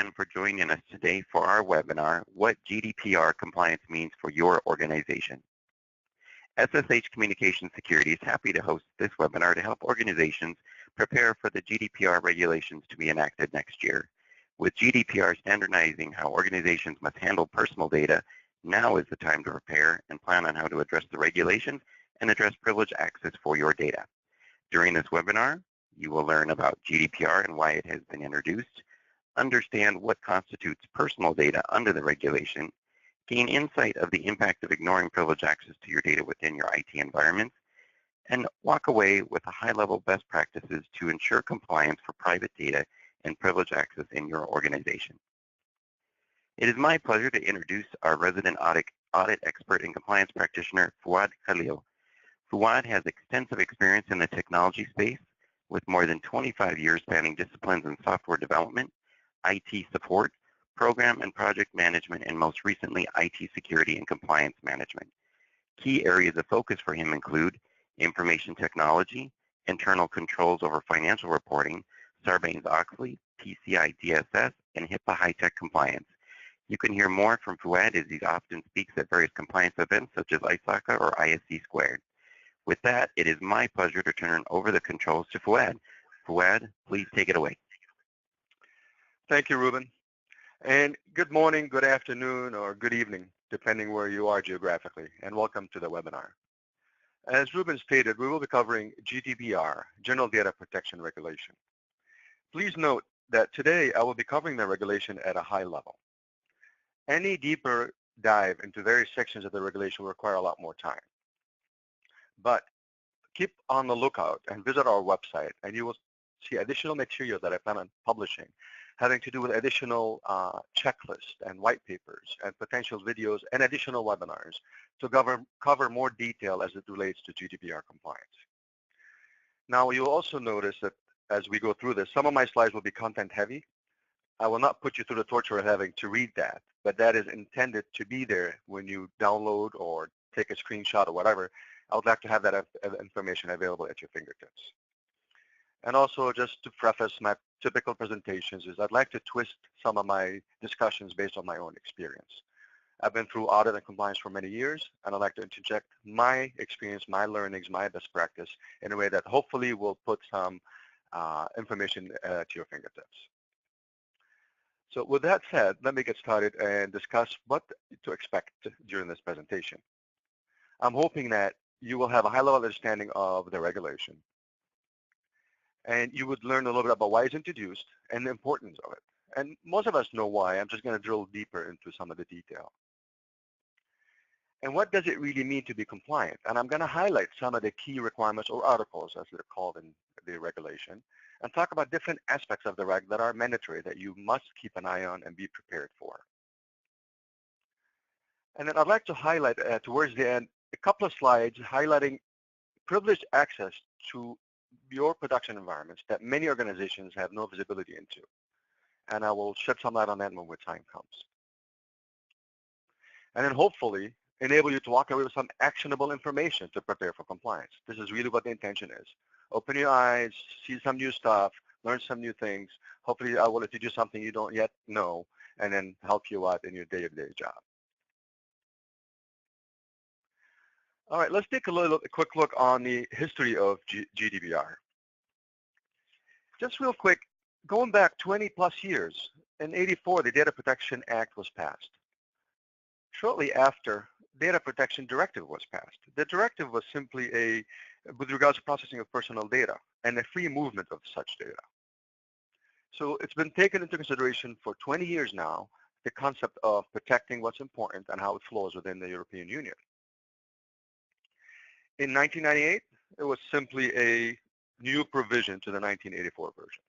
again for joining us today for our webinar, What GDPR Compliance Means for Your Organization. SSH Communication Security is happy to host this webinar to help organizations prepare for the GDPR regulations to be enacted next year. With GDPR standardizing how organizations must handle personal data, now is the time to prepare and plan on how to address the regulations and address privileged access for your data. During this webinar, you will learn about GDPR and why it has been introduced, understand what constitutes personal data under the regulation, gain insight of the impact of ignoring privileged access to your data within your IT environments, and walk away with a high-level best practices to ensure compliance for private data and privileged access in your organization. It is my pleasure to introduce our resident audit expert and compliance practitioner, Fouad Khalil. Fouad has extensive experience in the technology space with more than 25 years spanning disciplines in software development, IT support, program and project management, and most recently, IT security and compliance management. Key areas of focus for him include information technology, internal controls over financial reporting, Sarbanes-Oxley, PCI DSS, and HIPAA high-tech compliance. You can hear more from Fouad as he often speaks at various compliance events such as ISACA or ISC Squared. With that, it is my pleasure to turn over the controls to Fouad. Fouad, please take it away. Thank you, Ruben. And good morning, good afternoon, or good evening, depending where you are geographically, and welcome to the webinar. As Ruben stated, we will be covering GDPR, General Data Protection Regulation. Please note that today I will be covering the regulation at a high level. Any deeper dive into various sections of the regulation will require a lot more time. But keep on the lookout and visit our website, and you will see additional material that I plan on publishing having to do with additional checklists and white papers and potential videos and additional webinars to cover more detail as it relates to GDPR compliance. Now, you'll also notice that as we go through this, some of my slides will be content heavy. I will not put you through the torture of having to read that, but that is intended to be there when you download or take a screenshot or whatever. I would like to have that information available at your fingertips. And also, just to preface my typical presentations, is I'd like to twist some of my discussions based on my own experience. I've been through audit and compliance for many years, and I'd like to interject my experience, my learnings, my best practice in a way that hopefully will put some information to your fingertips. So with that said, let me get started and discuss what to expect during this presentation. I'm hoping that you will have a high-level understanding of the regulation, and you would learn a little bit about why it's introduced and the importance of it. And most of us know why. I'm just going to drill deeper into some of the detail. And what does it really mean to be compliant? And I'm going to highlight some of the key requirements or articles, as they're called in the regulation, and talk about different aspects of the reg that are mandatory that you must keep an eye on and be prepared for. And then I'd like to highlight towards the end a couple of slides highlighting privileged access to your production environments that many organizations have no visibility into. And I will shed some light on that when time comes. And then hopefully enable you to walk away with some actionable information to prepare for compliance. This is really what the intention is. Open your eyes, see some new stuff, learn some new things. Hopefully I will let you do something you don't yet know and then help you out in your day-to-day job. All right, let's take a quick look on the history of GDPR. Just real quick, going back 20 plus years, in '84, the Data Protection Act was passed. Shortly after, Data Protection Directive was passed. The directive was simply with regards to processing of personal data and the free movement of such data. So it's been taken into consideration for 20 years now, the concept of protecting what's important and how it flows within the European Union. In 1998, it was simply a new provision to the 1984 version.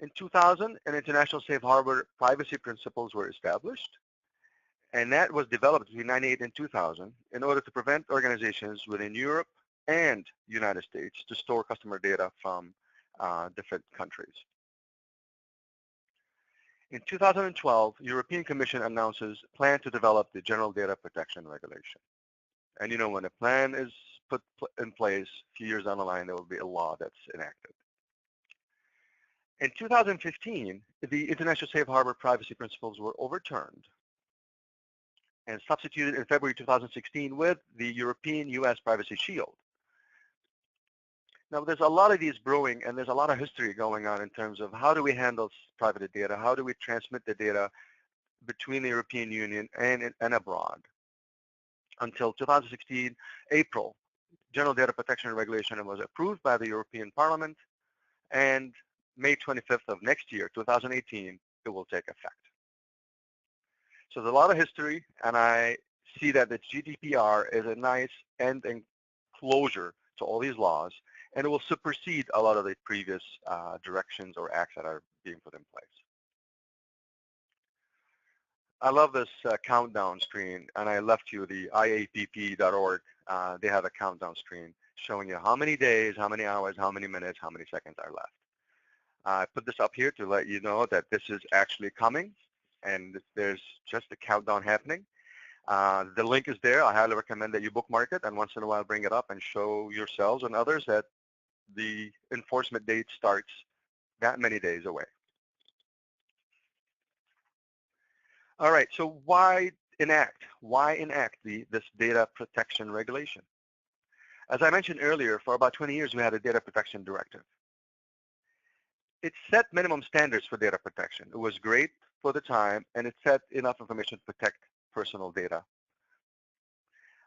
In 2000, an international safe harbor privacy principles were established, and that was developed between 1998 and 2000 in order to prevent organizations within Europe and the United States to store customer data from different countries. In 2012, European Commission announces plan to develop the General Data Protection Regulation. And you know, when a plan is put in place, a few years down the line, there will be a law that's enacted. In 2015, the International Safe Harbor privacy principles were overturned and substituted in February 2016 with the European-US Privacy Shield. Now, there's a lot of these brewing, and there's a lot of history going on in terms of how do we handle private data, how do we transmit the data between the European Union and abroad. Until 2016, April, General Data Protection Regulation was approved by the European Parliament, and May 25th of next year, 2018, it will take effect. So there's a lot of history, and I see that the GDPR is a nice end and closure to all these laws, and it will supersede a lot of the previous directions or acts that are being put in place. I love this countdown screen, and I left you the iapp.org. They have a countdown screen showing you how many days, how many hours, how many minutes, how many seconds are left. I put this up here to let you know that this is actually coming, and there's just a countdown happening. The link is there. I highly recommend that you bookmark it and once in a while bring it up and show yourselves and others that the enforcement date starts that many days away. All right, so why enact? Why enact this data protection regulation? As I mentioned earlier, for about 20 years we had a data protection directive. It set minimum standards for data protection. It was great for the time, and it set enough information to protect personal data.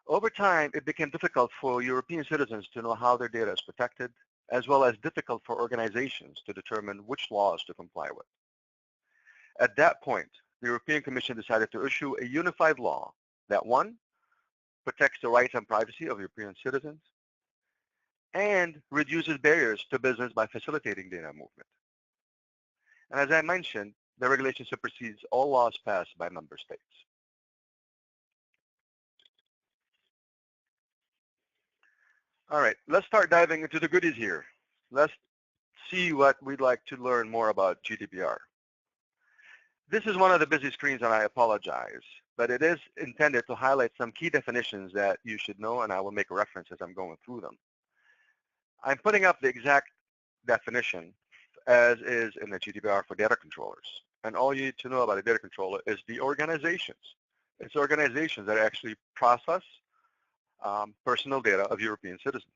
Over time, it became difficult for European citizens to know how their data is protected, as well as difficult for organizations to determine which laws to comply with. At that point, the European Commission decided to issue a unified law that, one, protects the rights and privacy of European citizens, and reduces barriers to business by facilitating data movement. And as I mentioned, the regulation supersedes all laws passed by member states. All right, let's start diving into the goodies here. Let's see what we'd like to learn more about GDPR. This is one of the busy screens, and I apologize, but it is intended to highlight some key definitions that you should know, and I will make a reference as I'm going through them. I'm putting up the exact definition as is in the GDPR for data controllers. And all you need to know about a data controller is the organizations. It's organizations that actually process personal data of European citizens.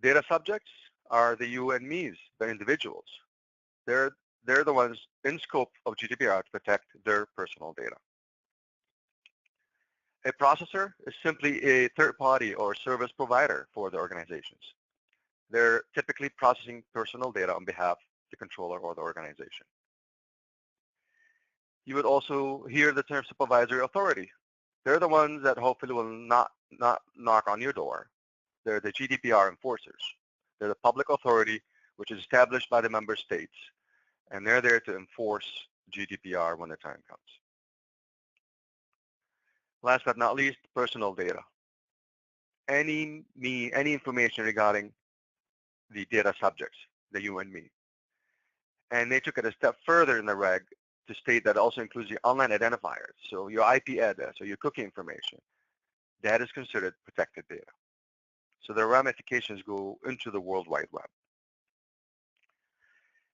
Data subjects are the you and me's, the individuals. They're the ones in scope of GDPR to protect their personal data. A processor is simply a third party or service provider for the organizations. They're typically processing personal data on behalf of the controller or the organization. You would also hear the term supervisory authority. They're the ones that hopefully will not knock on your door. They're the GDPR enforcers. They're the public authority which is established by the member states, and they're there to enforce GDPR when the time comes. Last but not least, personal data. Any information regarding the data subjects, the you and me. And they took it a step further in the reg to state that also includes the online identifiers, so your IP address or your cookie information. That is considered protected data. So the ramifications go into the World Wide Web.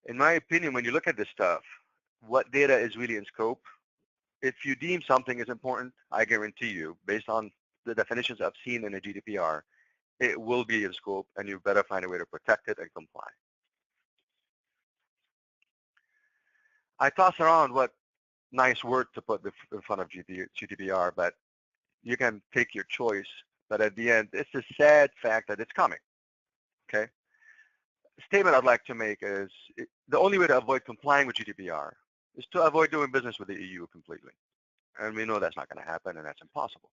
In my opinion, when you look at this stuff, what data is really in scope, if you deem something is important, I guarantee you, based on the definitions I've seen in the GDPR, it will be in scope, and you better find a way to protect it and comply. I toss around what nice word to put in front of GDPR, but you can take your choice. But at the end, it's a sad fact that it's coming, okay? The statement I'd like to make is the only way to avoid complying with GDPR is to avoid doing business with the EU completely. And we know that's not going to happen, and that's impossible.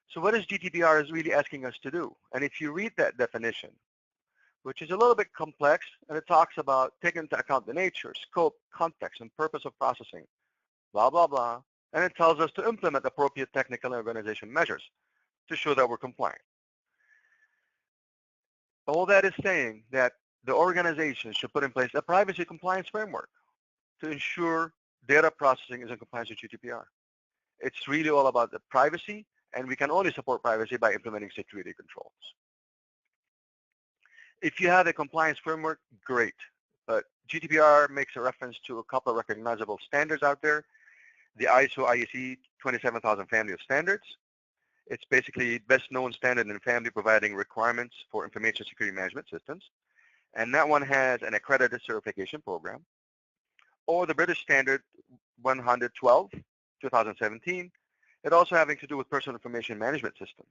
So what is GDPR is really asking us to do? And if you read that definition, which is a little bit complex, and it talks about taking into account the nature, scope, context, and purpose of processing, blah, blah, blah, and it tells us to implement appropriate technical and organization measures to show that we're compliant. All that is saying that the organization should put in place a privacy compliance framework to ensure data processing is in compliance with GDPR. It's really all about the privacy, and we can only support privacy by implementing security controls. If you have a compliance framework, great. But GDPR makes a reference to a couple of recognizable standards out there. The ISO IEC 27000 family of standards. It's basically best known standard in the family providing requirements for information security management systems. And that one has an accredited certification program. Or the British Standard 112, 2017. It also having to do with personal information management system.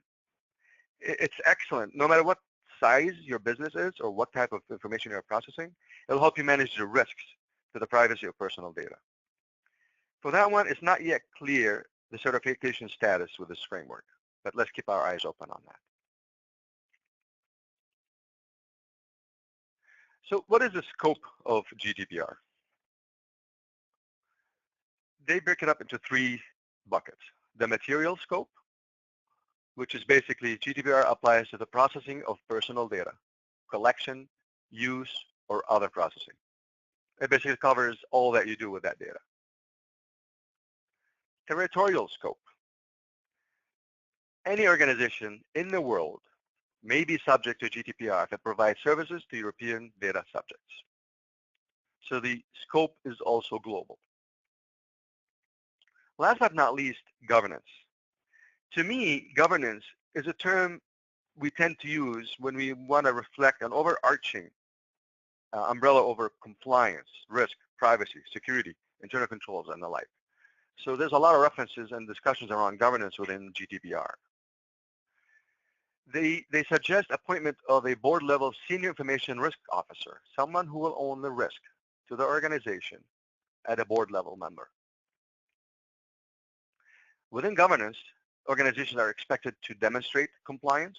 It's excellent. No matter what size your business is or what type of information you're processing, it'll help you manage the risks to the privacy of personal data. For that one, it's not yet clear the certification status with this framework, but let's keep our eyes open on that. So what is the scope of GDPR? They break it up into three buckets. The material scope, which is basically GDPR applies to the processing of personal data, collection, use, or other processing. It basically covers all that you do with that data. Territorial scope. Any organization in the world may be subject to GDPR that provides services to European data subjects. So the scope is also global. Last but not least, governance. To me, governance is a term we tend to use when we want to reflect an overarching umbrella over compliance, risk, privacy, security, internal controls, and the like. So there's a lot of references and discussions around governance within GDPR. They suggest appointment of a board-level senior information risk officer, someone who will own the risk to the organization at a board-level member. Within governance, organizations are expected to demonstrate compliance.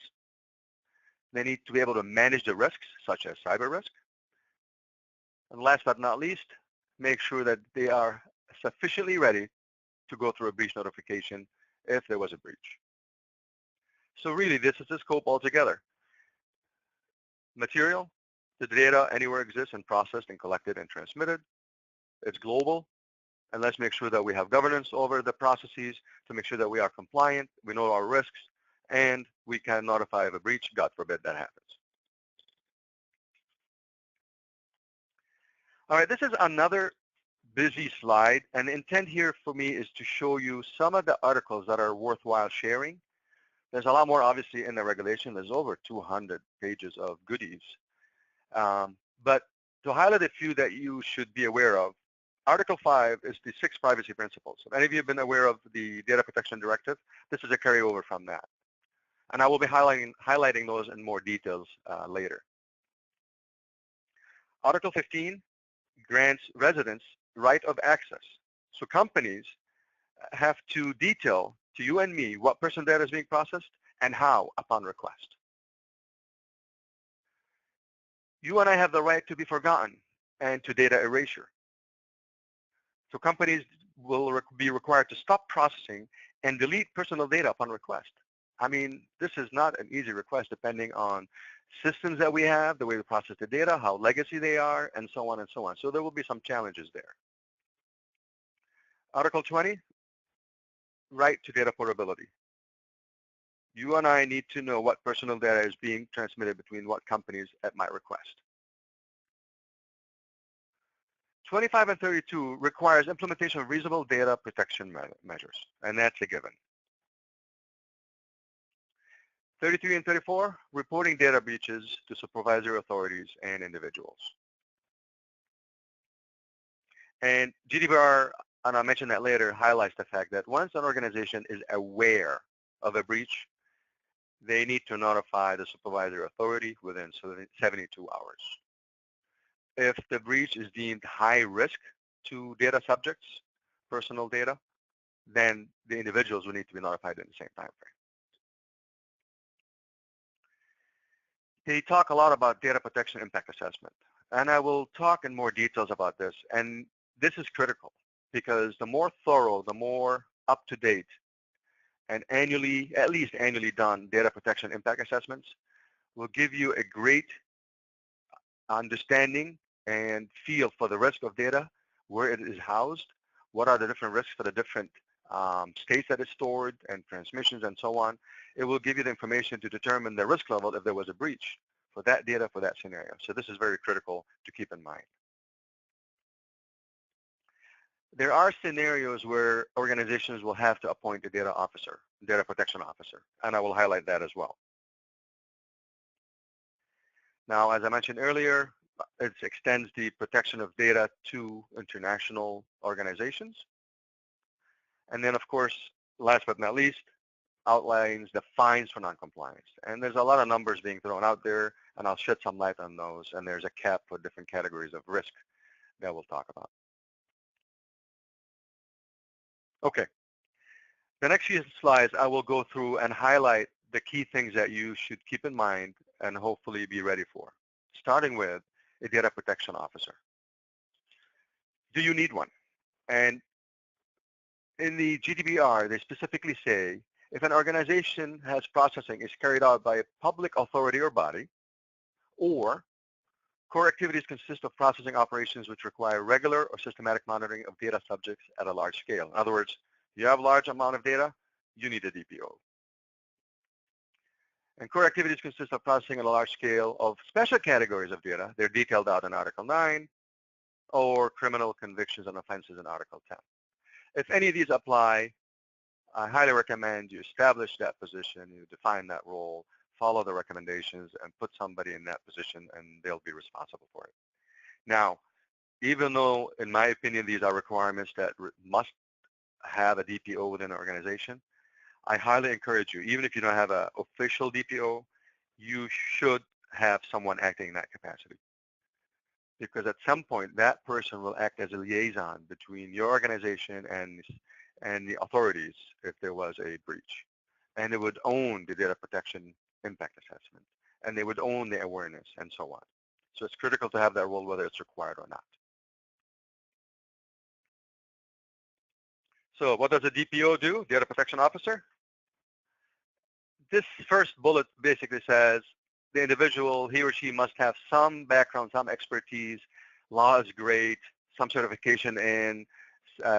They need to be able to manage the risks, such as cyber risk. And last but not least, make sure that they are sufficiently ready to go through a breach notification if there was a breach. So really, this is the scope altogether. Material, the data anywhere exists and processed and collected and transmitted. It's global. And let's make sure that we have governance over the processes to make sure that we are compliant, we know our risks, and we can notify of a breach, God forbid that happens. All right, this is another busy slide, and the intent here for me is to show you some of the articles that are worthwhile sharing. There's a lot more, obviously, in the regulation. There's over 200 pages of goodies. But to highlight a few that you should be aware of, Article 5 is the 6 privacy principles. Have any of you been aware of the Data Protection Directive? This is a carryover from that. And I will be highlighting those in more details later. Article 15 grants residents right of access. So companies have to detail to you and me what personal data is being processed and how upon request. You and I have the right to be forgotten and to data erasure. So companies will be required to stop processing and delete personal data upon request. I mean, this is not an easy request depending on systems that we have, the way we process the data, how legacy they are, and so on and so on. So there will be some challenges there. Article 20, right to data portability. You and I need to know what personal data is being transmitted between what companies at my request. 25 and 32 requires implementation of reasonable data protection measures, and that's a given. 33 and 34, reporting data breaches to supervisory authorities and individuals. And GDPR, and I'll mention that later, highlights the fact that once an organization is aware of a breach, they need to notify the supervisory authority within 72 hours. If the breach is deemed high risk to data subjects, personal data, then the individuals will need to be notified in the same time frame. They talk a lot about data protection impact assessment, and I will talk in more details about this. And this is critical because the more thorough, the more up-to-date, and annually, at least annually done data protection impact assessments will give you a great understanding and feel for the risk of data, where it is housed, what are the different risks for the different states that it's stored and transmissions and so on. It will give you the information to determine the risk level if there was a breach for that data, for that scenario. So this is very critical to keep in mind. There are scenarios where organizations will have to appoint a data officer, data protection officer, and I will highlight that as well. Now, as I mentioned earlier, it extends the protection of data to international organizations. And then, of course, last but not least, outlines the fines for noncompliance. And there's a lot of numbers being thrown out there, and I'll shed some light on those. And there's a cap for different categories of risk that we'll talk about. Okay. The next few slides, I will go through and highlight the key things that you should keep in mind and hopefully be ready for, starting with a data protection officer. Do you need one? And in the GDPR, they specifically say if an organization has processing is carried out by a public authority or body, or core activities consist of processing operations which require regular or systematic monitoring of data subjects at a large scale. In other words, you have a large amount of data, you need a DPO. And core activities consist of processing on a large scale of special categories of data. They're detailed out in Article 9, or criminal convictions and offenses in Article 10. If any of these apply, I highly recommend you establish that position, you define that role, follow the recommendations, and put somebody in that position, and they'll be responsible for it. Now, even though, in my opinion, these are requirements that must have a DPO within an organization, I highly encourage you, even if you don't have an official DPO, you should have someone acting in that capacity. Because at some point, that person will act as a liaison between your organization and the authorities if there was a breach. And they would own the data protection impact assessment, and they would own the awareness, and so on. So it's critical to have that role whether it's required or not. So what does a DPO do, data protection officer? This first bullet basically says the individual, he or she must have some background, some expertise. Law is great, some certification in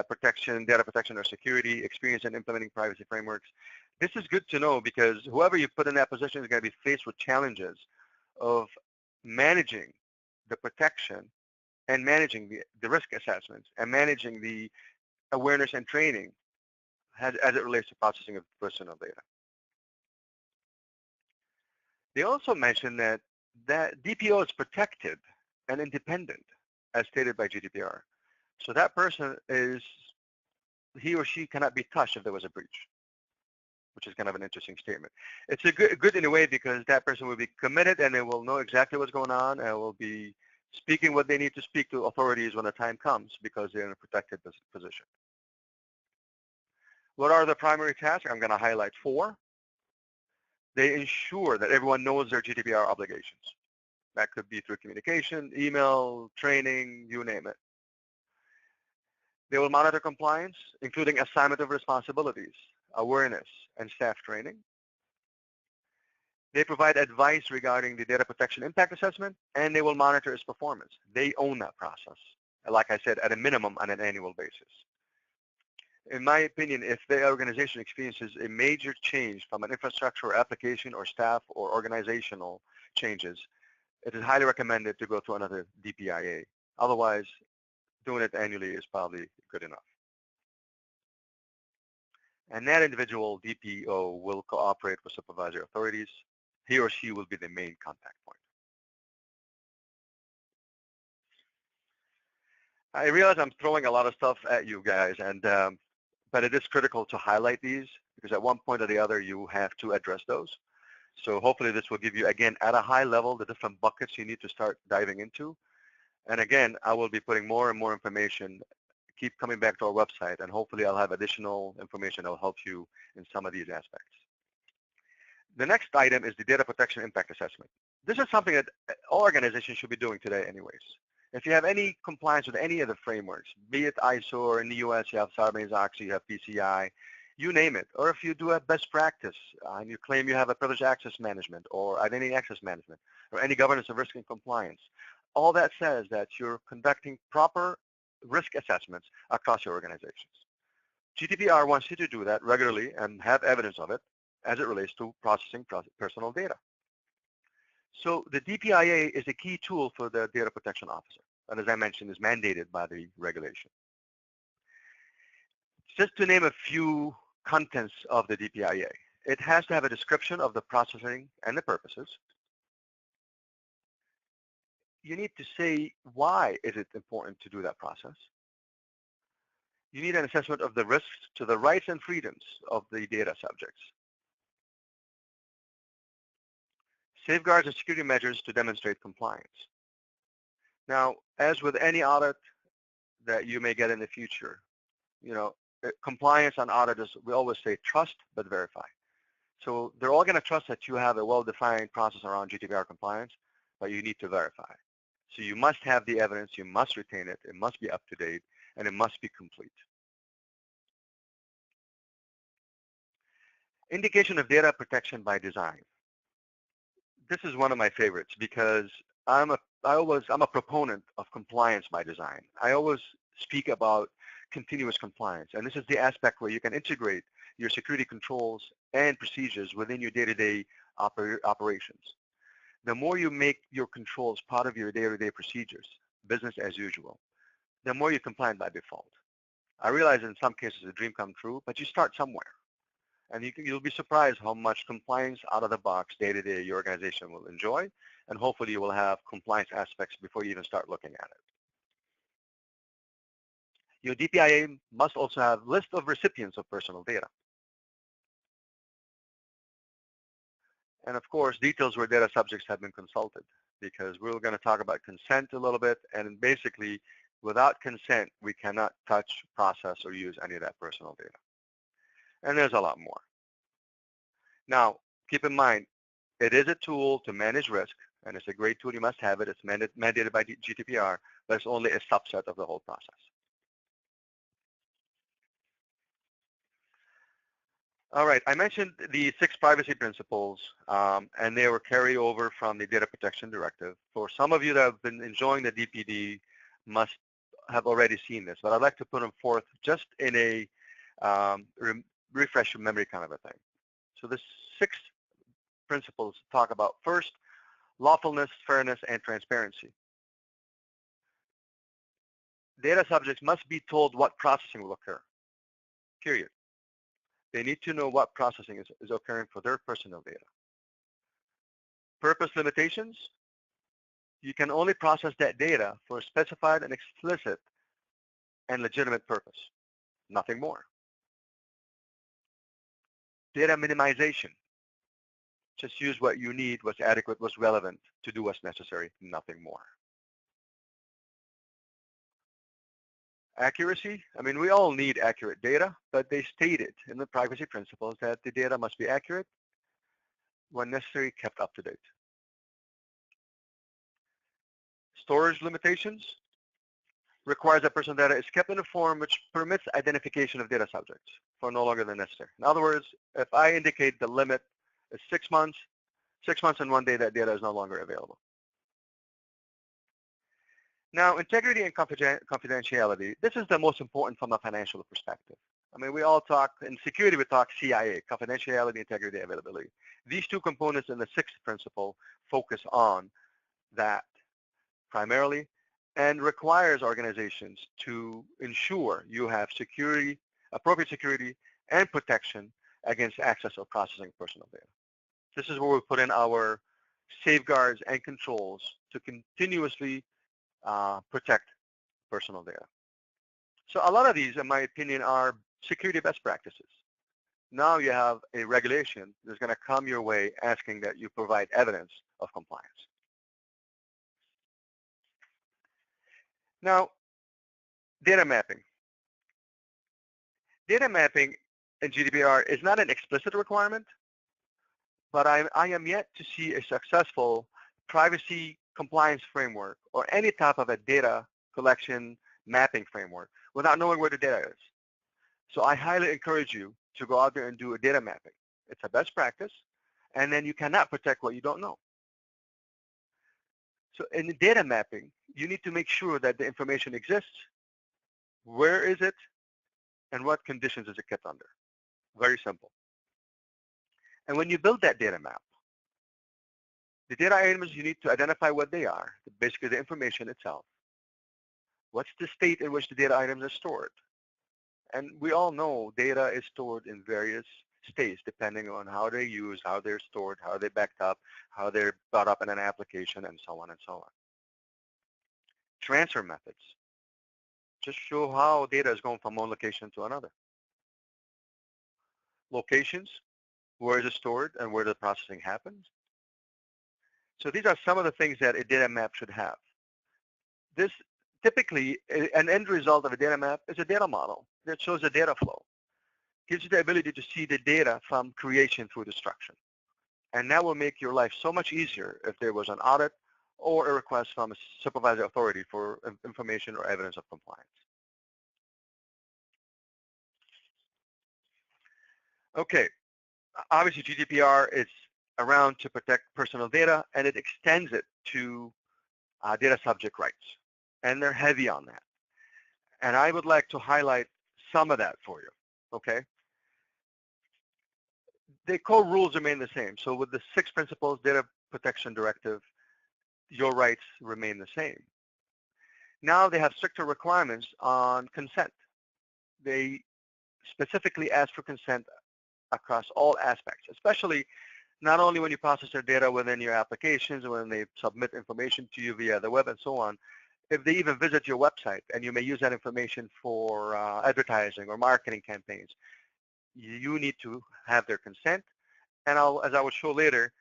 protection, data protection or security, experience in implementing privacy frameworks. This is good to know because whoever you put in that position is going to be faced with challenges of managing the protection and managing the risk assessments and managing the awareness and training as it relates to processing of personal data. They also mentioned that DPO is protected and independent, as stated by GDPR. So that person he or she cannot be touched if there was a breach, which is kind of an interesting statement. It's a good in a way because that person will be committed and they will know exactly what's going on and will be speaking what they need to speak to authorities when the time comes because they're in a protected position. What are the primary tasks? I'm going to highlight 4. They ensure that everyone knows their GDPR obligations. That could be through communication, email, training, you name it. They will monitor compliance, including assignment of responsibilities, awareness, and staff training. They provide advice regarding the data protection impact assessment, and they will monitor its performance. They own that process, like I said, at a minimum on an annual basis. In my opinion, if the organization experiences a major change from an infrastructure or application or staff or organizational changes, it is highly recommended to go to another DPIA. Otherwise, doing it annually is probably good enough. And that individual DPO will cooperate with supervisory authorities. He or she will be the main contact point. I realize I'm throwing a lot of stuff at you guys, but it is critical to highlight these because at one point or the other you have to address those. So hopefully this will give you, again, at a high level, the different buckets you need to start diving into. And again, I will be putting more and more information. Keep coming back to our website, and hopefully I'll have additional information that will help you in some of these aspects. The next item is the data protection impact assessment. This is something that all organizations should be doing today anyways. If you have any compliance with any of the frameworks, be it ISO or in the US, you have Sarbanes-Oxley, you have PCI, you name it. Or if you do have best practice and you claim you have a privileged access management or identity access management or any governance of risk and compliance, all that says that you're conducting proper risk assessments across your organizations. GDPR wants you to do that regularly and have evidence of it as it relates to processing personal data. So the DPIA is a key tool for the data protection officer, and as I mentioned, is mandated by the regulation. Just to name a few contents of the DPIA, it has to have a description of the processing and the purposes. You need to say why is it important to do that process. You need an assessment of the risks to the rights and freedoms of the data subjects. Safeguards and security measures to demonstrate compliance. Now, as with any audit that you may get in the future, compliance on auditors, we always say trust but verify. So they're all going to trust that you have a well-defined process around GDPR compliance, but you need to verify. So you must have the evidence, you must retain it, it must be up to date, and it must be complete. Indication of data protection by design. This is one of my favorites because I'm a proponent of compliance by design. I always speak about continuous compliance, and this is the aspect where you can integrate your security controls and procedures within your day-to-day operations. The more you make your controls part of your day-to-day procedures, business as usual, the more you're compliant by default. I realize in some cases a dream come true, but you start somewhere. And you'll be surprised how much compliance out of the box day-to-day your organization will enjoy, and hopefully you will have compliance aspects before you even start looking at it. Your DPIA must also have list of recipients of personal data. And of course, details where data subjects have been consulted, because we're going to talk about consent a little bit, and basically, without consent, we cannot touch, process, or use any of that personal data. And there's a lot more. Now, keep in mind, it is a tool to manage risk, and it's a great tool. You must have it. It's mandated by GDPR, but it's only a subset of the whole process. All right, I mentioned the 6 privacy principles, and they were carried over from the Data Protection Directive. For some of you that have been enjoying the DPD must have already seen this, but I'd like to put them forth just in a refresh your memory kind of a thing. So the 6 principles talk about, first, lawfulness, fairness, and transparency. Data subjects must be told what processing will occur, period. They need to know what processing is occurring for their personal data. Purpose limitations. You can only process that data for a specified and explicit and legitimate purpose, nothing more. Data minimization. Just use what you need, what's adequate, what's relevant to do what's necessary, nothing more. Accuracy, I mean, we all need accurate data, but they stated in the privacy principles that the data must be accurate, when necessary, kept up to date. Storage limitations requires that personal data is kept in a form which permits identification of data subjects for no longer than necessary. In other words, if I indicate the limit is 6 months, 6 months and 1 day, that data is no longer available. Now, integrity and confidentiality, this is the most important from a financial perspective. I mean, we all talk, in security we talk CIA, confidentiality, integrity, availability. These 2 components in the 6th principle focus on that primarily, and requires organizations to ensure you have security, appropriate security and protection against access or processing of personal data. This is where we put in our safeguards and controls to continuously protect personal data. So a lot of these, in my opinion, are security best practices. Now you have a regulation that's going to come your way asking that you provide evidence of compliance. Now, data mapping. Data mapping in GDPR is not an explicit requirement, but I am yet to see a successful privacy compliance framework or any type of a data collection mapping framework without knowing where the data is. So I highly encourage you to go out there and do a data mapping. It's a best practice, and then you cannot protect what you don't know. So in the data mapping, you need to make sure that the information exists, where is it, and what conditions is it kept under. Very simple. And when you build that data map, The data items, you need to identify what they are, basically the information itself. What's the state in which the data items are stored? And we all know data is stored in various states depending on how they're used, how they're stored, how they're backed up, how they're brought up in an application, and so on and so on. Transfer methods just show how data is going from one location to another. Locations, where is it stored and where the processing happens. So these are some of the things that a data map should have. This typically, an end result of a data map is a data model that shows the data flow. Gives you the ability to see the data from creation through destruction. And that will make your life so much easier if there was an audit or a request from a supervisory authority for information or evidence of compliance. Okay, obviously GDPR is around to protect personal data, and it extends it to data subject rights. And they're heavy on that. And I would like to highlight some of that for you, okay? The core rules remain the same. So with the 6 principles data protection directive, your rights remain the same. Now they have stricter requirements on consent. They specifically ask for consent across all aspects, especially not only when you process their data within your applications, when they submit information to you via the web and so on. If they even visit your website and you may use that information for advertising or marketing campaigns, you need to have their consent. And as I will show later,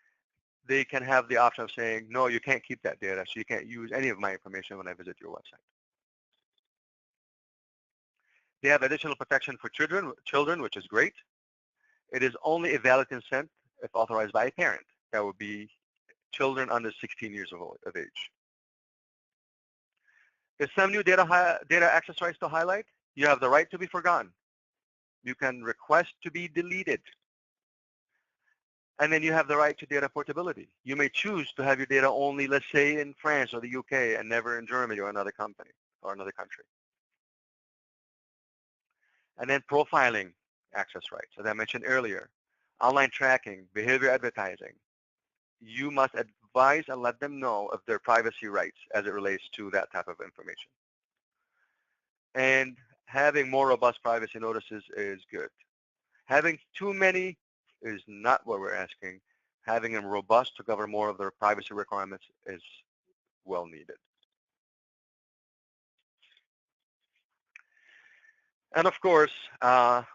they can have the option of saying, no, you can't keep that data, so you can't use any of my information when I visit your website. They have additional protection for children, which is great. It is only a valid consent if authorized by a parent. That would be children under 16 years of age. There's some new data access rights to highlight. You have the right to be forgotten. You can request to be deleted. And then you have the right to data portability. You may choose to have your data only, let's say, in France or the UK and never in Germany or another company or another country. And then profiling access rights, as I mentioned earlier. Online tracking, behavior advertising. You must advise and let them know of their privacy rights as it relates to that type of information. And having more robust privacy notices is good. Having too many is not what we're asking. Having them robust to cover more of their privacy requirements is well needed. And of course,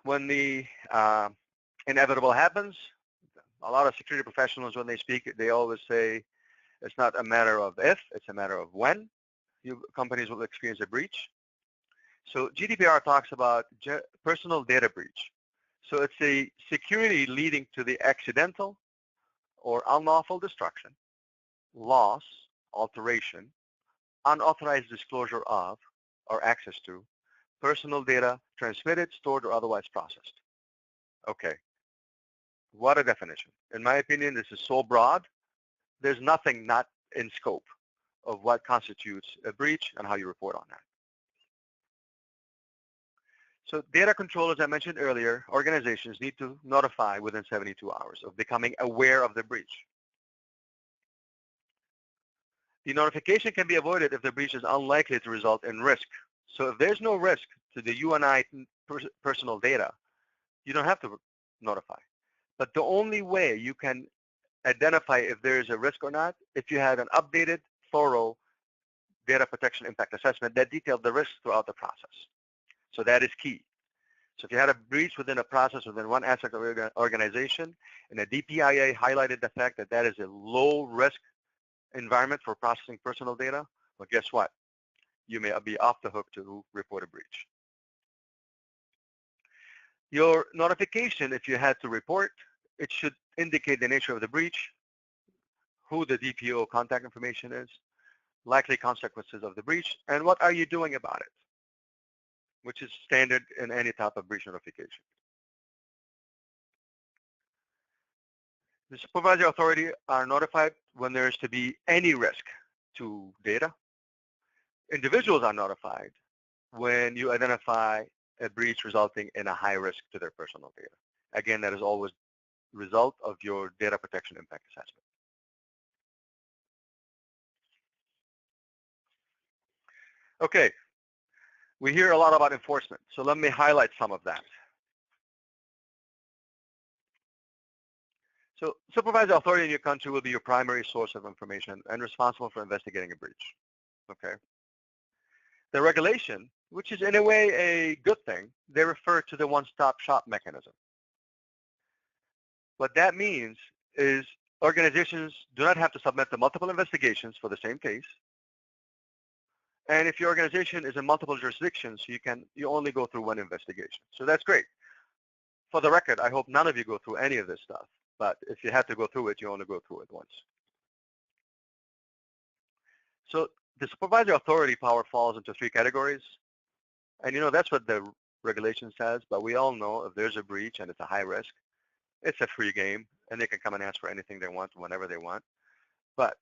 when the inevitable happens, a lot of security professionals, when they speak, they always say it's not a matter of if, it's a matter of when companies will experience a breach. So GDPR talks about personal data breach. So it's a security leading to the accidental or unlawful destruction, loss, alteration, unauthorized disclosure of, or access to, personal data transmitted, stored, or otherwise processed. Okay, what a definition. In my opinion, this is so broad, there's nothing not in scope of what constitutes a breach and how you report on that. So data control, as I mentioned earlier, organizations need to notify within 72 hours of becoming aware of the breach. The notification can be avoided if the breach is unlikely to result in risk. So if there's no risk to the you and I personal data, you don't have to notify. But the only way you can identify if there is a risk or not, if you had an updated, thorough data protection impact assessment that detailed the risks throughout the process. So that is key. So if you had a breach within a process, within one aspect of the organization, and the DPIA highlighted the fact that that is a low-risk environment for processing personal data, well, guess what? You may be off the hook to report a breach. Your notification, if you had to report, it should indicate the nature of the breach, who the DPO contact information is, likely consequences of the breach, and what are you doing about it, which is standard in any type of breach notification. The supervisory authority are notified when there is to be any risk to data. Individuals are notified when you identify a breach resulting in a high risk to their personal data. Again, that is always the result of your data protection impact assessment. Okay, we hear a lot about enforcement, so let me highlight some of that. So supervisory authority in your country will be your primary source of information and responsible for investigating a breach. Okay. The regulation, which is in a way a good thing, they refer to the one-stop shop mechanism. What that means is organizations do not have to submit to multiple investigations for the same case. And if your organization is in multiple jurisdictions, you only go through one investigation. So that's great. For the record, I hope none of you go through any of this stuff. But if you have to go through it, you only go through it once. So the supervisory authority power falls into three categories. And that's what the regulation says. But we all know if there's a breach and it's a high risk, it's a free game. And they can come and ask for anything they want whenever they want. But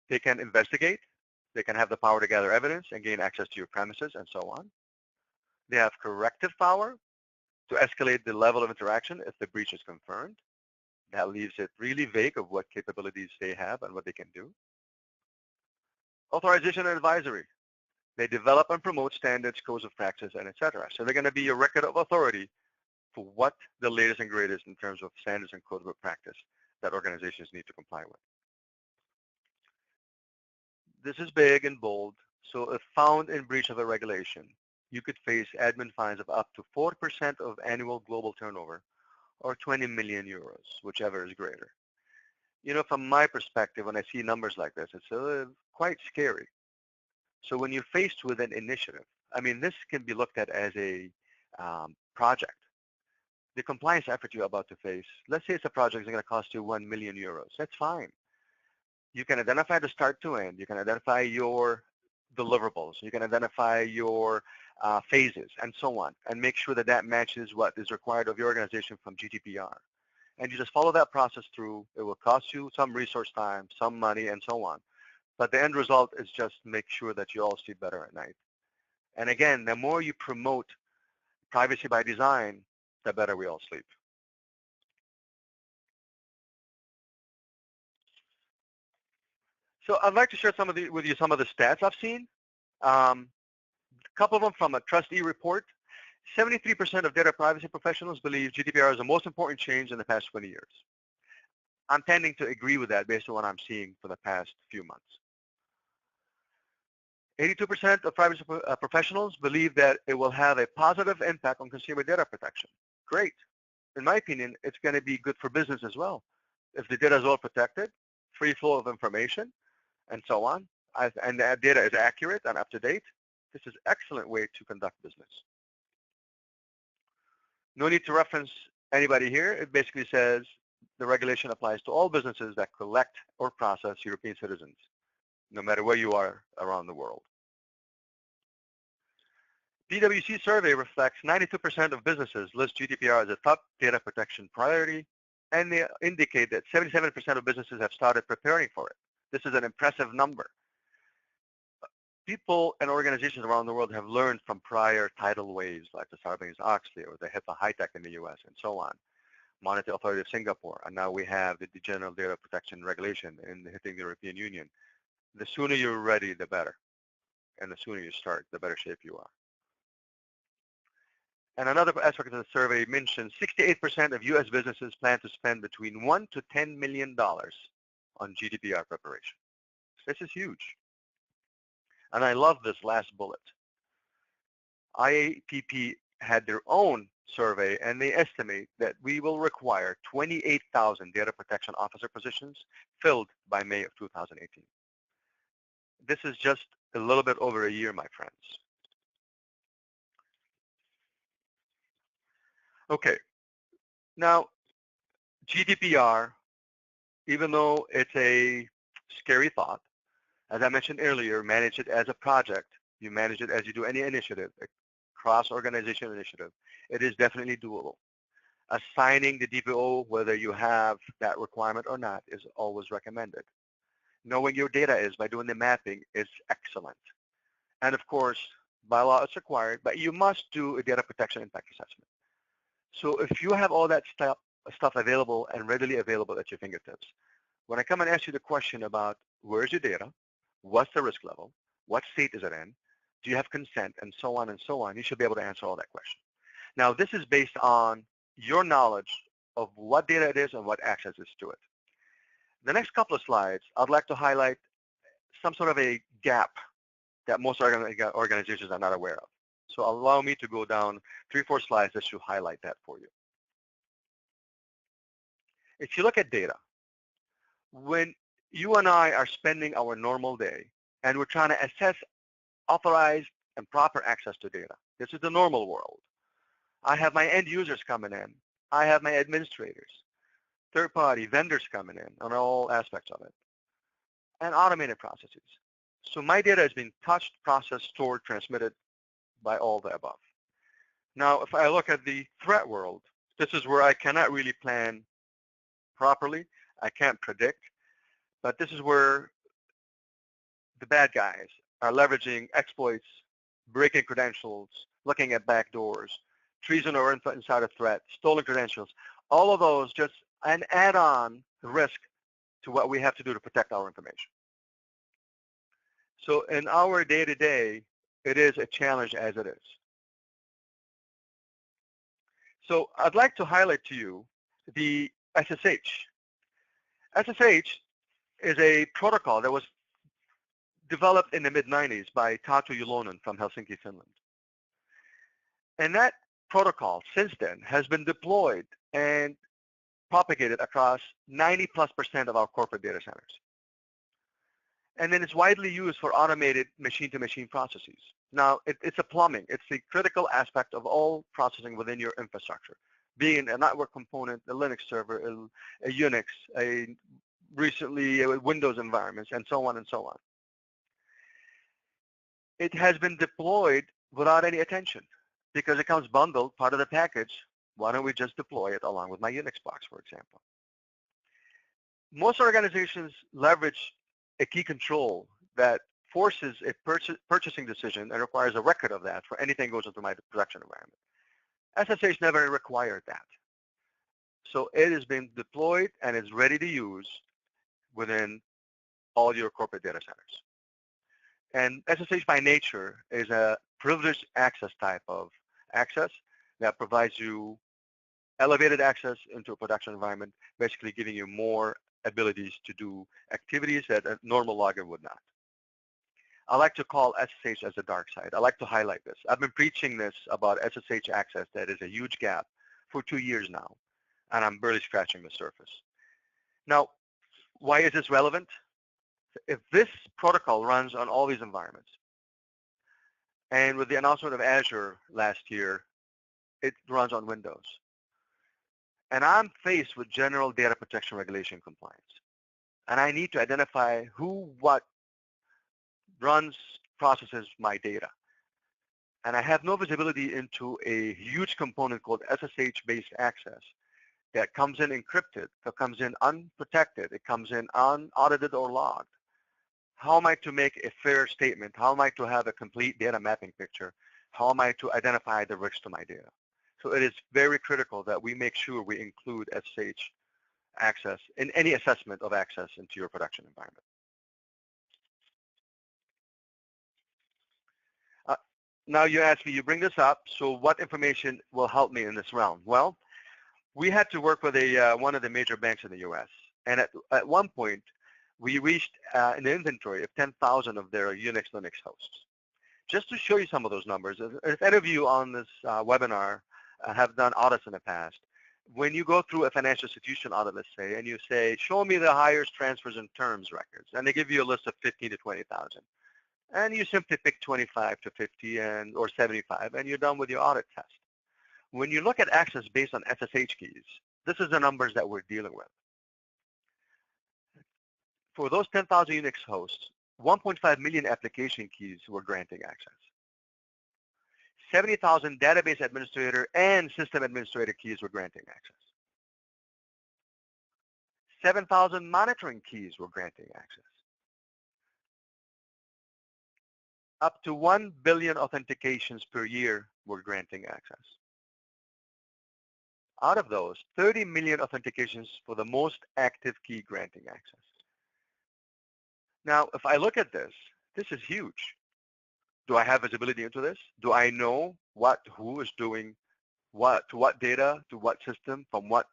they can investigate. They can have the power to gather evidence and gain access to your premises and so on. They have corrective power to escalate the level of interaction if the breach is confirmed. That leaves it really vague of what capabilities they have and what they can do. Authorization and advisory. They develop and promote standards, codes of practice, and et cetera. So they're going to be a record of authority for what the latest and greatest in terms of standards and codes of practice that organizations need to comply with. This is big and bold. So if found in breach of a regulation, you could face admin fines of up to 4% of annual global turnover or 20 million euros, whichever is greater. From my perspective, when I see numbers like this, it's quite scary. So when you're faced with an initiative, this can be looked at as a project. The compliance effort you're about to face, let's say it's a project that's going to cost you 1 million euros. That's fine. You can identify the start to end. You can identify your deliverables. You can identify your phases and so on, and make sure that that matches what is required of your organization from GDPR. And you just follow that process through. It will cost you some resource time, some money, and so on. But the end result is just make sure that you all sleep better at night. And again, the more you promote privacy by design, the better we all sleep. So I'd like to share with you some of the stats I've seen. A couple of them from a trustee report. 73% of data privacy professionals believe GDPR is the most important change in the past 20 years. I'm tending to agree with that based on what I'm seeing for the past few months. 82% of privacy professionals believe that it will have a positive impact on consumer data protection. Great. In my opinion, it's going to be good for business as well. If the data is well protected, free flow of information, and so on, and that data is accurate and up to date, this is an excellent way to conduct business. No need to reference anybody here. It basically says the regulation applies to all businesses that collect or process European citizens, no matter where you are around the world. PwC survey reflects 92% of businesses list GDPR as a top data protection priority, and they indicate that 77% of businesses have started preparing for it. This is an impressive number. People and organizations around the world have learned from prior tidal waves like the Sarbanes-Oxley or the HIPAA HITECH in the US and so on, Monetary Authority of Singapore, and now we have the General Data Protection Regulation hitting the European Union. The sooner you're ready, the better. And the sooner you start, the better shape you are. And another aspect of the survey mentions 68% of US businesses plan to spend between $1 to $10 million on GDPR preparation. This is huge. And I love this last bullet. IAPP had their own survey, and they estimate that we will require 28,000 data protection officer positions filled by May of 2018. This is just a little bit over a year, my friends. Okay. Now, GDPR, even though it's a scary thought, as I mentioned earlier, manage it as a project. You manage it as you do any initiative, a cross-organization initiative. It is definitely doable. Assigning the DPO, whether you have that requirement or not, is always recommended. Knowing your data is by doing the mapping is excellent. And of course, by law it's required, but you must do a data protection impact assessment. So if you have all that stuff available and readily available at your fingertips, when I come and ask you the question about where's your data, what's the risk level, what state is it in, Do you have consent? And so on and so on. You should be able to answer all that question. Now, this is based on your knowledge of what data it is and what access is to it. The next couple of slides, I'd like to highlight some sort of a gap that most organizations are not aware of. So allow me to go down 3-4 slides that should highlight that for you. If you look at data, when you and I are spending our normal day and we're trying to assess authorized and proper access to data, this is the normal world. I have my end users coming in. I have my administrators, third-party vendors coming in on all aspects of it, and automated processes. So my data is being touched, processed, stored, transmitted by all the above. Now, if I look at the threat world, this is where I cannot really plan properly. I can't predict, but this is where the bad guys are leveraging exploits, breaking credentials, looking at backdoors, treason or insider threat, stolen credentials, all of those just an add-on risk to what we have to do to protect our information. So in our day-to-day, it is a challenge as it is. So I'd like to highlight to you the SSH. SSH is a protocol that was developed in the mid-90s by Tatu Julonen from Helsinki, Finland. And that protocol since then has been deployed and propagated across 90+% of our corporate data centers. And then it's widely used for automated machine-to-machine processes. Now, it's a plumbing. It's the critical aspect of all processing within your infrastructure, being a network component, a Linux server, a Unix, recently Windows environments, and so on and so on. It has been deployed without any attention because it comes bundled, part of the package. Why don't we just deploy it along with my Unix box, for example? Most organizations leverage a key control that forces a purchasing decision and requires a record of that for anything goes into my production environment. SSH never required that. So it has been deployed and is ready to use within all your corporate data centers. And SSH by nature is a privileged access type of access that provides you elevated access into a production environment, basically giving you more abilities to do activities that a normal login would not. I like to call SSH as the dark side. I like to highlight this. I've been preaching this about SSH access that is a huge gap for 2 years now, and I'm barely scratching the surface. Now, why is this relevant? If this protocol runs on all these environments, and with the announcement of Azure last year, it runs on Windows, and I'm faced with general data protection regulation compliance, and I need to identify who, what runs, processes my data. And I have no visibility into a huge component called SSH-based access that comes in encrypted, that comes in unprotected, it comes in unaudited or logged. How am I to make a fair statement? How am I to have a complete data mapping picture? How am I to identify the risks to my data? So it is very critical that we make sure we include SSH access in any assessment of access into your production environment. Now you ask me, you bring this up, so what information will help me in this realm? Well, we had to work with one of the major banks in the U.S. And at one point, we reached an inventory of 10,000 of their Unix Linux hosts. Just to show you some of those numbers, if any of you on this webinar have done audits in the past, when you go through a financial institution audit, let's say, and you say, show me the hires, transfers, and terms records, and they give you a list of 15 to 20,000. And you simply pick 25 to 50 or 75, and you're done with your audit test. When you look at access based on SSH keys, this is the numbers that we're dealing with. For those 10,000 Unix hosts, 1.5 million application keys were granting access. 70,000 database administrator and system administrator keys were granting access. 7,000 monitoring keys were granting access. Up to 1 billion authentications per year were granting access. Out of those, 30 million authentications for the most active key granting access. Now, if I look at this, this is huge. Do I have visibility into this? Do I know who is doing what, to what data, to what system, from what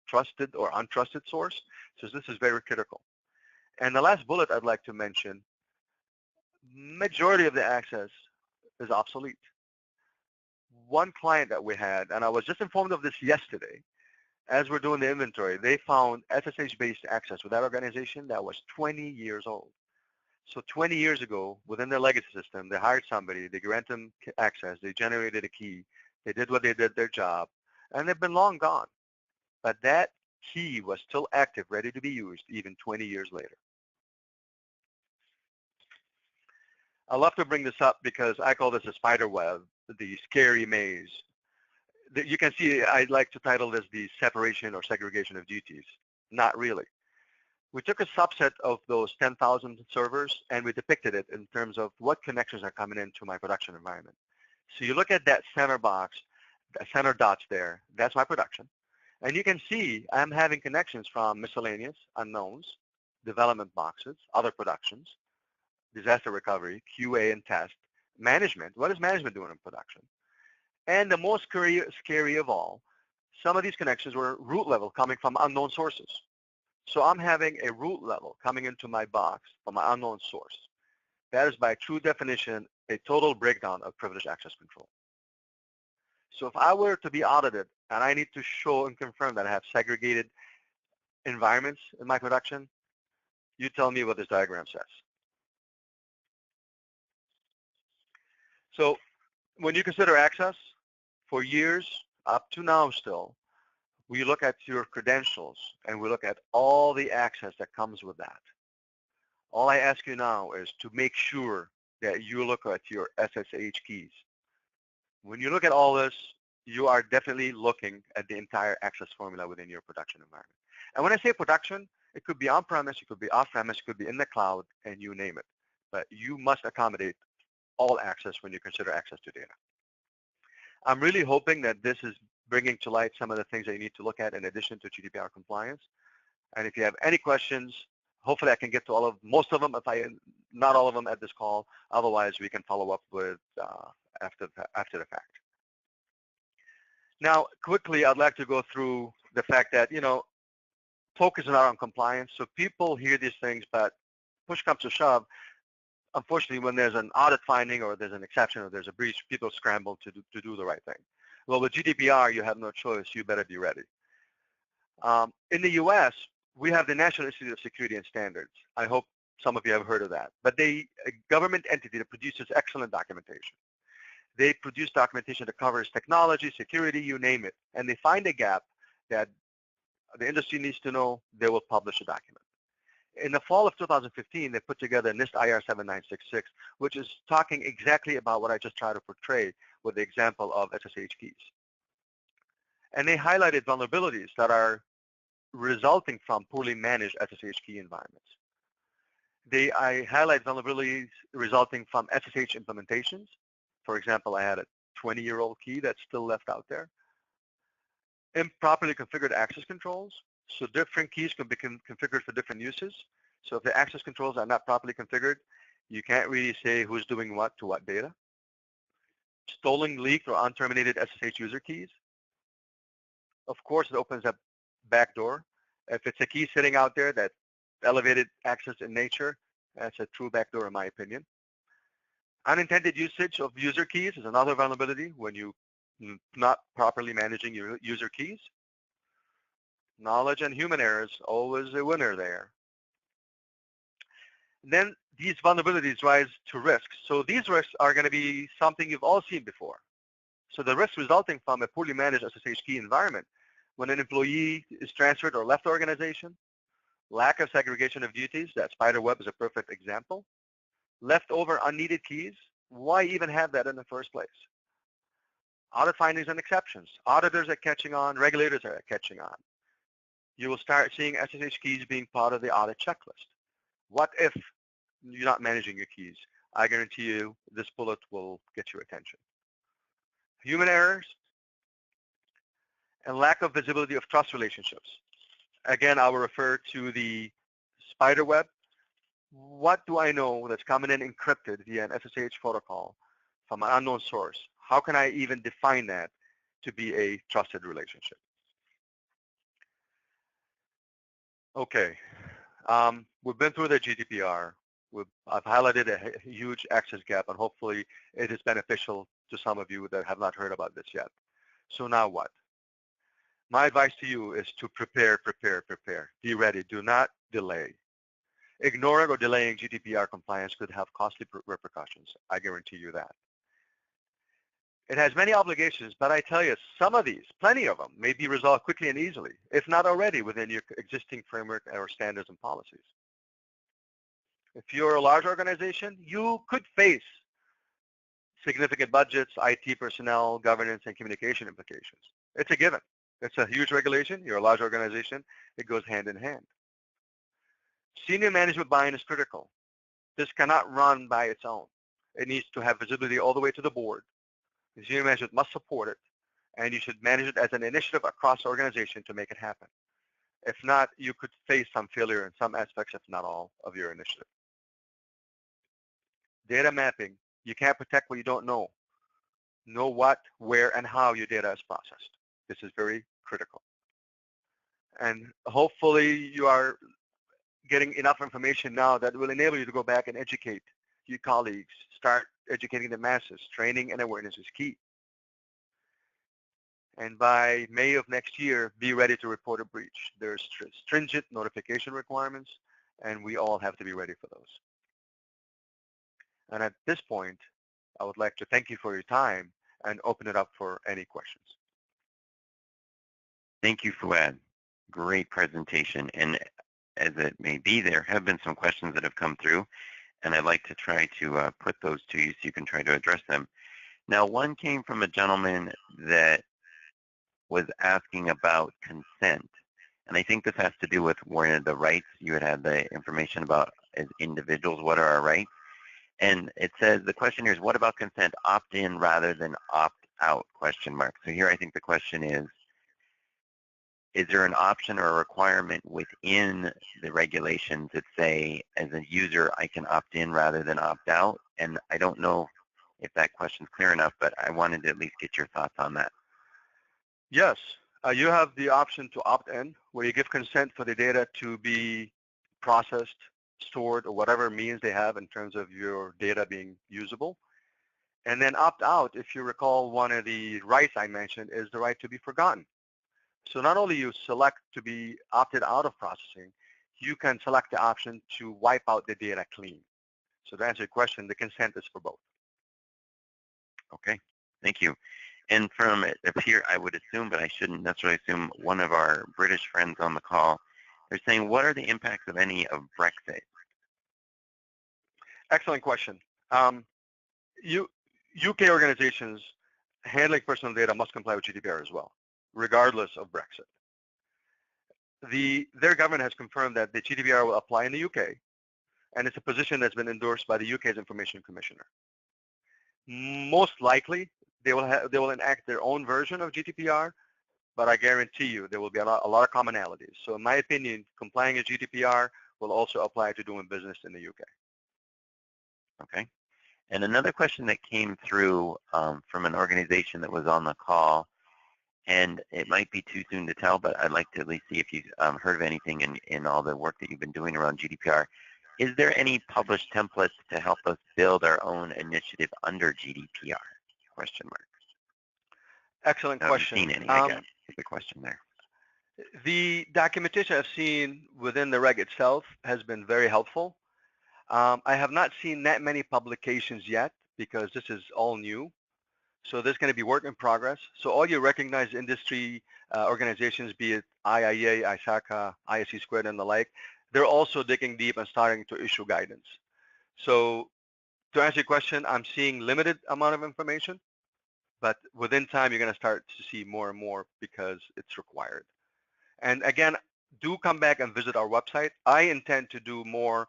trusted or untrusted source? So this is very critical. And the last bullet I'd like to mention, majority of the access is obsolete. One client that we had, and I was just informed of this yesterday, as we're doing the inventory, they found SSH-based access with that organization that was 20 years old. So 20 years ago, within their legacy system, they hired somebody, they granted them access, they generated a key, they did what they did, their job, and they've been long gone. But that key was still active, ready to be used, even 20 years later. I love to bring this up because I call this a spider web, the scary maze. You can see I'd like to title this the separation or segregation of duties. Not really. We took a subset of those 10,000 servers and we depicted it in terms of what connections are coming into my production environment. So you look at that center box, the center dots there, that's my production. And you can see I'm having connections from miscellaneous, unknowns, development boxes, other productions, disaster recovery, QA and test, management. What is management doing in production? And the most scary of all, some of these connections were root level coming from unknown sources. So I'm having a root level coming into my box from my unknown source. That is by true definition a total breakdown of privileged access control. So if I were to be audited and I need to show and confirm that I have segregated environments in my production, you tell me what this diagram says. So when you consider access, for years up to now still, we look at your credentials and we look at all the access that comes with that. All I ask you now is to make sure that you look at your SSH keys. When you look at all this, you are definitely looking at the entire access formula within your production environment. And when I say production, it could be on-premise, it could be off-premise, it could be in the cloud, and you name it. But you must accommodate all access when you consider access to data. I'm really hoping that this is bringing to light some of the things that you need to look at in addition to GDPR compliance. And if you have any questions, hopefully I can get to most of them, not all of them at this call. Otherwise, we can follow up with after the fact. Now, quickly, I'd like to go through the fact that, focus is not on compliance. So people hear these things, but push comes to shove. Unfortunately, when there's an audit finding or there's an exception or there's a breach, people scramble to do the right thing. Well, with GDPR, you have no choice. You better be ready. In the U.S., we have the National Institute of Security and Standards. I hope some of you have heard of that. But a government entity that produces excellent documentation. They produce documentation that covers technology, security, you name it. And they find a gap that the industry needs to know, they will publish a document. In the fall of 2015, they put together NIST IR 7966, which is talking exactly about what I just tried to portray with the example of SSH keys. And they highlighted vulnerabilities that are resulting from poorly managed SSH key environments. I highlight vulnerabilities resulting from SSH implementations. For example, I had a 20-year-old key that's still left out there. Improperly configured access controls. So different keys can be configured for different uses. So if the access controls are not properly configured, you can't really say who's doing what to what data. Stolen, leaked, or unterminated SSH user keys. Of course, it opens up backdoor. If it's a key sitting out there that's elevated access in nature, that's a true backdoor in my opinion. Unintended usage of user keys is another vulnerability when you're not properly managing your user keys. Knowledge and human errors, always a winner there. And then these vulnerabilities rise to risks. So these risks are going to be something you've all seen before. So the risks resulting from a poorly managed SSH key environment, when an employee is transferred or left the organization, lack of segregation of duties, that Spiderweb is a perfect example. Leftover unneeded keys, why even have that in the first place? Audit findings and exceptions. Auditors are catching on, regulators are catching on. You will start seeing SSH keys being part of the audit checklist. What if you're not managing your keys? I guarantee you this bullet will get your attention. Human errors and lack of visibility of trust relationships. Again, I will refer to the Spiderweb What do I know that's coming in encrypted via an SSH protocol from an unknown source? How can I even define that to be a trusted relationship? Okay, we've been through the GDPR. I've highlighted a huge access gap, and hopefully it is beneficial to some of you that have not heard about this yet. So now what? My advice to you is to prepare, prepare, prepare. Be ready. Do not delay. Ignoring or delaying GDPR compliance could have costly repercussions. I guarantee you that. It has many obligations, but I tell you, some of these, plenty of them, may be resolved quickly and easily, if not already within your existing framework or standards and policies. If you're a large organization, you could face significant budgets, IT personnel, governance, and communication implications. It's a given. It's a huge regulation. You're a large organization. It goes hand in hand. Senior management buy-in is critical. This cannot run by its own. It needs to have visibility all the way to the board. The senior management must support it, and you should manage it as an initiative across the organization to make it happen. If not, you could face some failure in some aspects, if not all, of your initiative. Data mapping. You can't protect what you don't know. Know what, where, and how your data is processed. This is very critical. And hopefully you are getting enough information now that will enable you to go back and educate your colleagues, start educating the masses. Training and awareness is key. And by May of next year, be ready to report a breach. There's stringent notification requirements, and we all have to be ready for those. And at this point, I would like to thank you for your time and open it up for any questions. Thank you, Fouad. Great presentation. And as it may be, there have been some questions that have come through, and I'd like to try to put those to you so you can try to address them. Now, one came from a gentleman that was asking about consent. And I think this has to do with one of the rights. You had the information about as individuals, what are our rights? And it says, the question here is, what about consent opt-in rather than opt-out, question mark. So here I think the question is there an option or a requirement within the regulations that say, as a user, I can opt in rather than opt out? And I don't know if that question's clear enough, but I wanted to at least get your thoughts on that. Yes, you have the option to opt in, where you give consent for the data to be processed, stored, or whatever means they have in terms of your data being usable. And then opt out, if you recall, one of the rights I mentioned is the right to be forgotten. So not only you select to be opted out of processing, you can select the option to wipe out the data clean. So to answer your question, the consent is for both. Okay, thank you. And from it appear, I would assume, but I shouldn't necessarily assume, one of our British friends on the call, they're saying, what are the impacts of any of Brexit? Excellent question. UK organizations handling personal data must comply with GDPR as well, regardless of Brexit. Their government has confirmed that the GDPR will apply in the UK, and it's a position that's been endorsed by the UK's Information Commissioner. Most likely, they will enact their own version of GDPR, but I guarantee you there will be a lot of commonalities. So in my opinion, complying with GDPR will also apply to doing business in the UK. Okay. And another question that came through from an organization that was on the call, and it might be too soon to tell, but I'd like to at least see if you've heard of anything in all the work that you've been doing around GDPR. Is there any published templates to help us build our own initiative under GDPR? Question mark. Excellent question. Seen any, I guess, is the question there. The documentation I've seen within the reg itself has been very helpful. I have not seen that many publications yet because this is all new. So there's going to be work in progress. So all your recognized industry organizations, be it IIA, ISACA, ISC Squared, and the like, they're also digging deep and starting to issue guidance. So to answer your question, I'm seeing limited amount of information, but within time, you're going to start to see more and more because it's required. And again, do come back and visit our website. I intend to do more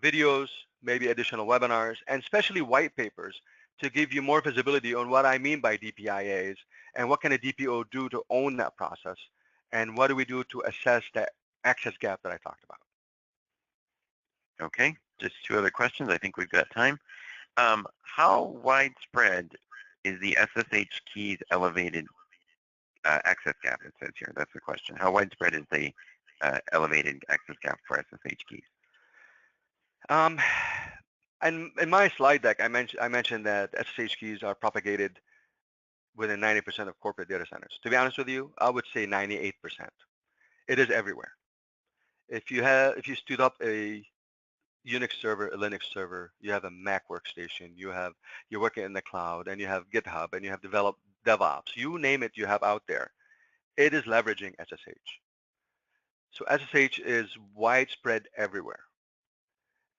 videos, maybe additional webinars, and especially white papers to give you more visibility on what I mean by DPIAs and what can a DPO do to own that process, and what do we do to assess that access gap that I talked about. Okay, just two other questions. I think we've got time. How widespread is the SSH keys elevated access gap? It says here. That's the question. How widespread is the elevated access gap for SSH keys? And in my slide deck, I mentioned that SSH keys are propagated within 90% of corporate data centers. To be honest with you, I would say 98%. It is everywhere. If you stood up a Unix server, a Linux server, you have a Mac workstation, you're working in the cloud, and you have GitHub, and you have developed DevOps. You name it, you have out there. It is leveraging SSH. So SSH is widespread everywhere.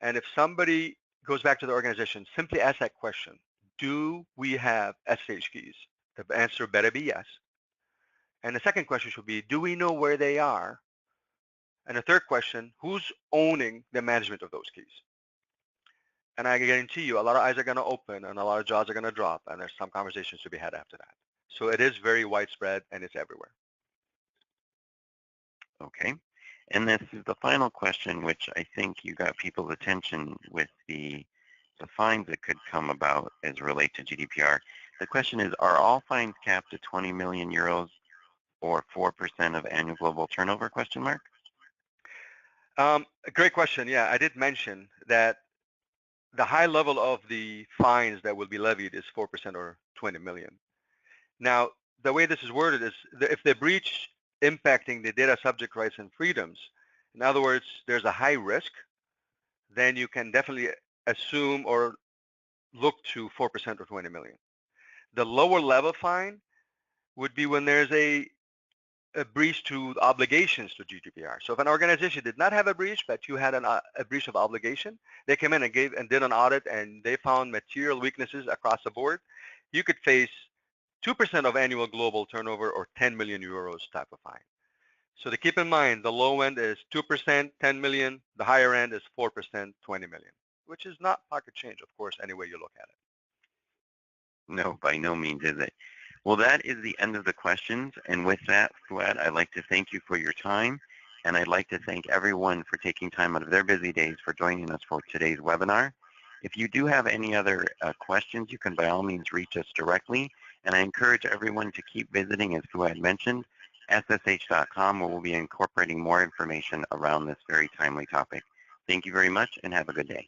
And if somebody goes back to the organization, simply ask that question: do we have SSH keys? The answer better be yes. And the second question should be, do we know where they are? And the third question, who's owning the management of those keys? And I guarantee you, a lot of eyes are going to open and a lot of jaws are going to drop, and there's some conversations to be had after that. So it is very widespread and it's everywhere. Okay. And this is the final question, which I think you got people's attention with the fines that could come about as relate to GDPR. The question is, are all fines capped at 20 million euros or 4% of annual global turnover, question mark? A great question. Yeah, I did mention that the high level of the fines that will be levied is 4% or 20 million. Now, the way this is worded is if the breach impacting the data subject rights and freedoms, in other words, there's a high risk, then you can definitely assume or look to 4% or 20 million. The lower level fine would be when there's a breach to obligations to GDPR. So if an organization did not have a breach, but you had a breach of obligation, they came in and did an audit and they found material weaknesses across the board, you could face 2% of annual global turnover or 10 million euros type of fine. So to keep in mind, the low end is 2%, 10 million. The higher end is 4%, 20 million, which is not pocket change, of course, any way you look at it. No, by no means is it. Well, that is the end of the questions. And with that, Fouad, I'd like to thank you for your time. And I'd like to thank everyone for taking time out of their busy days for joining us for today's webinar. If you do have any other questions, you can by all means reach us directly. And I encourage everyone to keep visiting, as Fouad mentioned, ssh.com, where we'll be incorporating more information around this very timely topic. Thank you very much and have a good day.